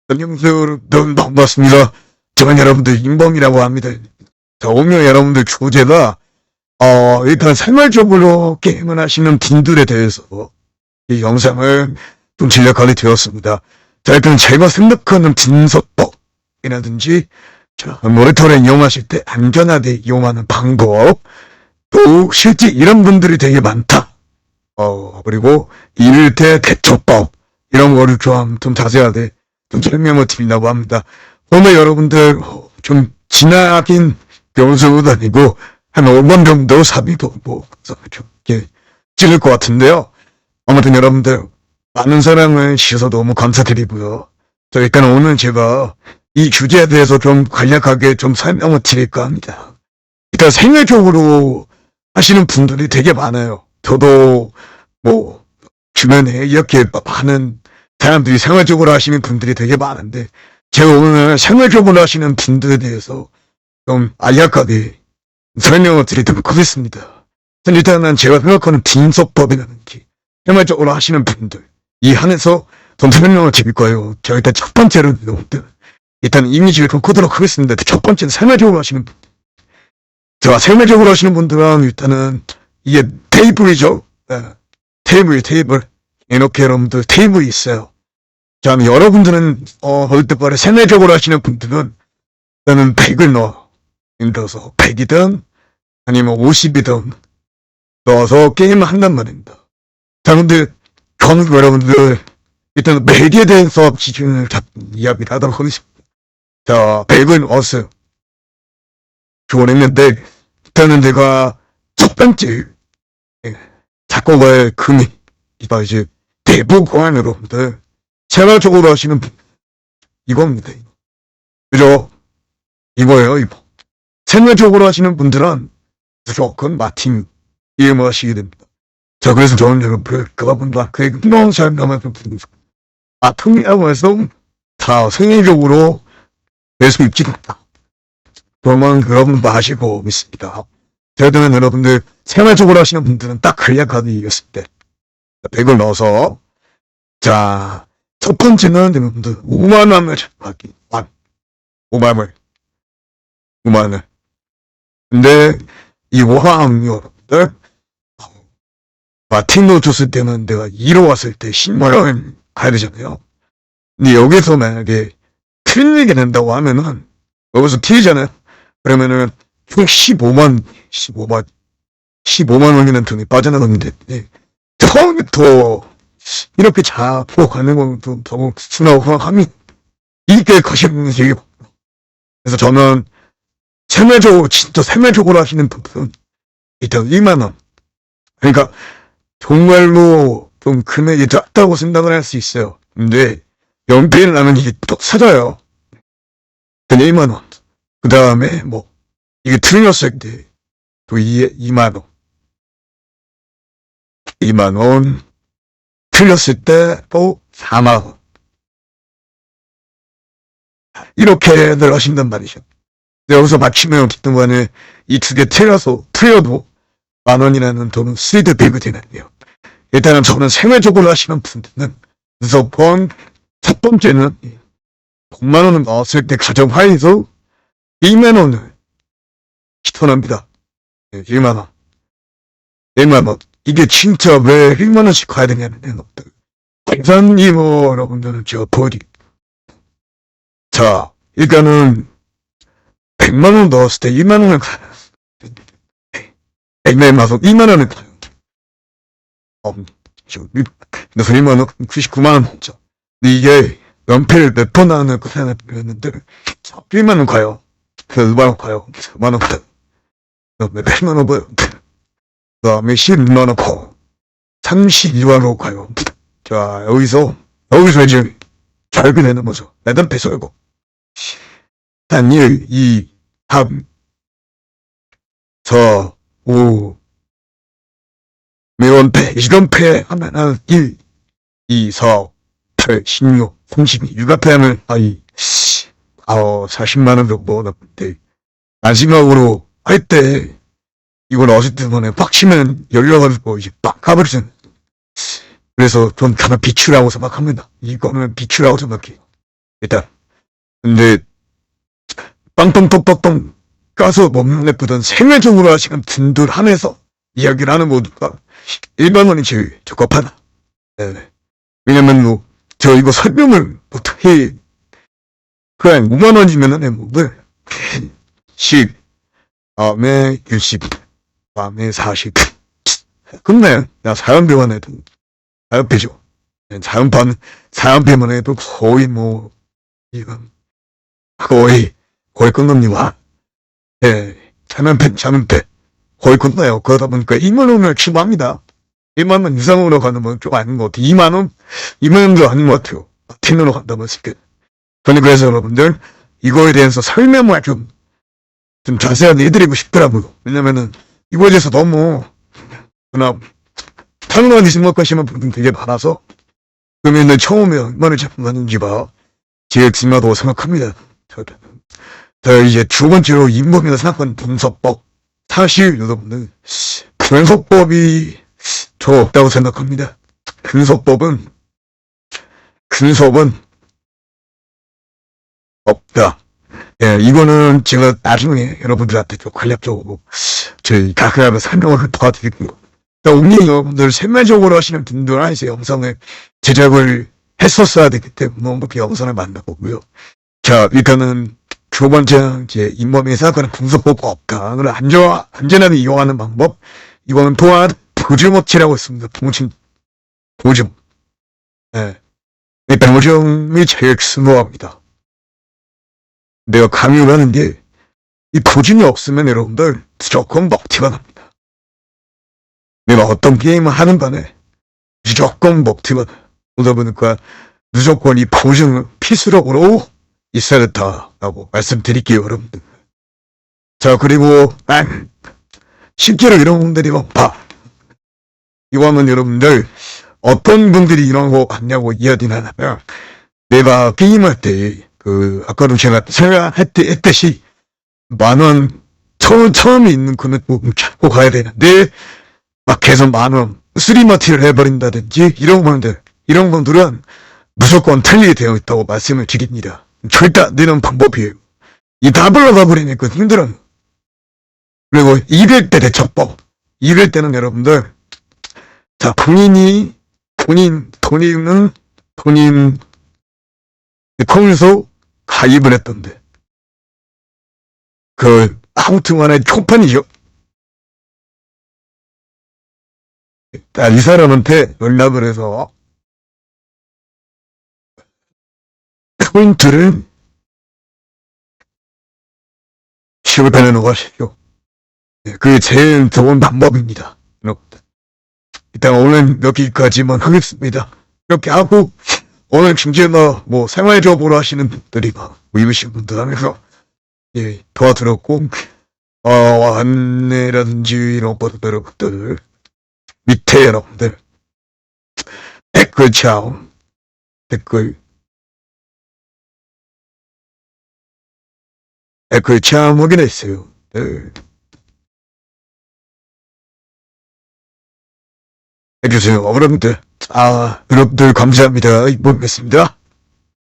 안녕하세요, 여러분. 반갑습니다. 저는 여러분들 인범이라고 합니다. 자, 오늘 여러분들 주제가, 일단 생활적으로 게임을 하시는 분들에 대해서 이 영상을 좀 제작하게 되었습니다. 자, 일단 제가 생각하는 분석법이라든지, 자, 모니터를 이용하실 때 안전하게 이용하는 방법, 또 실제 이런 분들이 되게 많다. 그리고 이럴 때 대처법, 이런 거를 좀 자세하게 좀 설명을 드린다고 합니다. 오늘 여러분들 좀 지나긴 변수도 아니고 한 5번 정도 사비도 이렇게 찍을 것 같은데요. 아무튼 여러분들 많은 사랑을 주셔서 너무 감사드리고요. 자, 일단 오늘 제가 이 주제에 대해서 좀 간략하게 좀 설명을 드릴까 합니다. 일단 생활적으로 하시는 분들이 되게 많아요. 저도 뭐 주변에 이렇게 많은 사람들이 생활적으로 하시는 분들이 되게 많은데 제가 오늘 생활적으로 하시는 분들에 대해서 좀 간략하게 설명을 드리도록 하겠습니다. 일단은 제가 생각하는 분석법이라든지 생활적으로 하시는 분들 이 한에서 좀 설명을 드릴 거예요. 제가 일단 첫 번째로 일단 이미지를 좀 끄도록 하겠습니다. 첫 번째는 생활적으로 하시는 분들. 자, 생활적으로 하시는 분들은 일단은 이게 테이블이죠. 네. 테이블. 이렇게 여러분들 테이블이 있어요. 자, 여러분들은 어릴 때부터 생활적으로 하시는 분들은 일단은 100을 넣어. 예를 들어서 100이든 아니면 50이든 넣어서 게임을 한단 말입니다. 자, 근데 저는 여러분들 일단 100에 대해서 기준을 이야기를 하도록 하겠습니다. 자, 100을 넣었어요. 좋았는데 일단은 내가 첫 번째 작곡의 금이 이제 대부분 여러분들 생활적으로 하시는 분 이겁니다. 그죠? 이거예요. 이거. 생활적으로 하시는 분들은 무조건 마틴 게임을 하시게 됩니다. 자, 그래서 저는 여러분들 그분과 그의 흥미로운 삶을 좀 부르고 마틴이라고 해서 다 생활적으로 될 수 있지 않다. 그러면 여러분도 아시고 있습니다. 저희들은 여러분들 생활적으로 하시는 분들은 딱 간략하게 이겼을 때 100을 넣어서 자, 첫 번째는 여러분들 5만원을 잡기. 5만원. 근데 이 5만원 여러분들 마틴도 줬을 때는 내가 2로 왔을 때 10만원 가야 되잖아요. 근데 여기서 만약에 틀리게 된다고 하면은 여기서 틀리잖아요. 그러면은 총 15만원이라는 돈이 빠져나갔는데 처음부터 이렇게 잡고 가는 건 좀 너무 순하고 함이 이게 가시는 되게 그래서 저는 진짜 생활적으로 하시는 분들은 일단 1만원 그러니까 정말로 좀 금액이 작다고 생각을 할 수 있어요. 근데 연필을 나면 이게 또 사져요. 1만원 그 다음에 뭐 이게 틀렸을 때 또 2만원 2만원 틀렸을 때 또 4만원 이렇게들 하신단 말이죠. 여기서 맞추면 그동안에 이 두 개 틀려도 만원이라는 돈은 수익을 배게 되는데요. 일단은 저는 생활적으로 하시는 분들은 무조건 첫 번째는 100만원을 넣었을 때 가정하에서 1만원을 시원합니다. 1만원 1만원 이게 진짜 왜 1만원씩 가야 되냐면 계산이 뭐 여러분들은 저 버리 자 일단은 100만원 넣었을 때 1만원을 가요. 100만원 2만원을 가요. 그래서 1만원 99만원 먹죠. 근데 이게 연필 몇 번 하는 그 사람을 배웠는데 1만원 가요. 그래서 2만원 가요. 5만원 가요. 그 다음에 8만원 가요. 그 다음에 12만원 가요. 32만원 가요. 자, 여기서 이제 절게 되는 거죠. 내단 배설고. 단 1, 2, 3, 4, 5, 매원패, 이런패 하면은 1, 2, 4, 8, 16, 32, 육아패 하면, 40만원 정도 나쁜데, 마지막으로 할 때, 이걸 어릴 때만에 빡 치면 열려가지고, 이제 빡 가버리잖아요. 그래서 좀 가만 비추라고 생각합니다. 이거는 비추라고 생각해요. 일단. 근데, 빵빵빵빵빵 까서 몸에 뿌던 생활적으로 하시는 분들 한해서 이야기를 하는 모두가 1만 원이 제일 적합하다. 네. 왜냐면 뭐, 저 이거 설명을 어떻게, 그래, 5만 원이면은 뭐, 10, 다음에 60, 다음에 40. 근데, 나 사연배만 해도, 사연배죠. 사연배만 해도 거의 뭐, 이건, 거의 끝납니다. 예, 사연배. 거의 끝나요. 그러다 보니까 2만 원을 치부합니다. 1만 원 이상으로 가는 건 좀 아닌 것 같아요. 2만 원? 2만 원도 아닌 것 같아요. 10으로 간다면 쉽게. 저는 그래서 여러분들, 이거에 대해서 설명을 좀 자세하게 해드리고 싶더라고요. 왜냐면은, 이거에 대해서 너무, 그냥, 당연하게 생각하시는 분들 되게 많아서, 그러면은 처음에 얼마나 잡았는지 봐. 제일 중요하다고 생각합니다. 자, 이제 두 번째로 인범이라 생각하는 분석법. 사실, 여러분들, 분석법이 저 없다고 생각합니다. 근서법은 없다. 예, 이거는 제가 나중에 여러분들한테 좀 간략적으로 저희 가끔가다 설명을 도와드릴게요. 오늘 여러분들 세밀적으로 하시는 분들 안에서 영상을 제작을 했었어야 되기 때문에 그 영상을 만나보고요. 자, 일단은 두 번째 이제 잇몸에 생각하는 분석법과 없다를 안전하게 이용하는 방법. 이거는 또한 보증업체라고 있습니다. 보증. 예. 일단 보증이 제일 중요합니다. 내가 강요를 하는 게, 이 보증이 없으면 여러분들 무조건 먹튀가 납니다. 내가 어떤 게임을 하는 반에 무조건 먹튀가 나요. 그러다 보니까 무조건 이 보증은 필수적으로 있어야 된다라고 말씀드릴게요, 여러분들. 자, 그리고 실제로 이런 분들이 봐. 이거 하면 여러분들 어떤 분들이 이런 거 같냐고 이야기를 하냐면, 내가 게임할 때 아까도 제가 했듯이 만원 처음에 있는 금액 찾고 가야 되는데 막 계속 만원 쓰리마티를 해버린다든지 이런 분들은 무조건 틀리게 되어 있다고 말씀을 드립니다. 절대 안 되는 방법이에요. 이 답을 가버리니까 힘들어요. 그리고 200대 대처법. 200대는 여러분들, 자, 본인 평소 가입을 했던데. 아무튼 간에 초판이죠. 이 사람한테 연락을 해서 포인트를 지급해 놓으시죠. 그게 제일 좋은 방법입니다. 일단 오늘 여기까지만 하겠습니다. 이렇게 하고, 오늘 중재나 생활적으로 하시는 분들이 입으신 분들 하면서 도와드렸고, 안내라든지 이런 것들 밑에 여러분들 댓글 확인했어요. 해주세요. 여러분들 감사합니다. 이보겠습니다.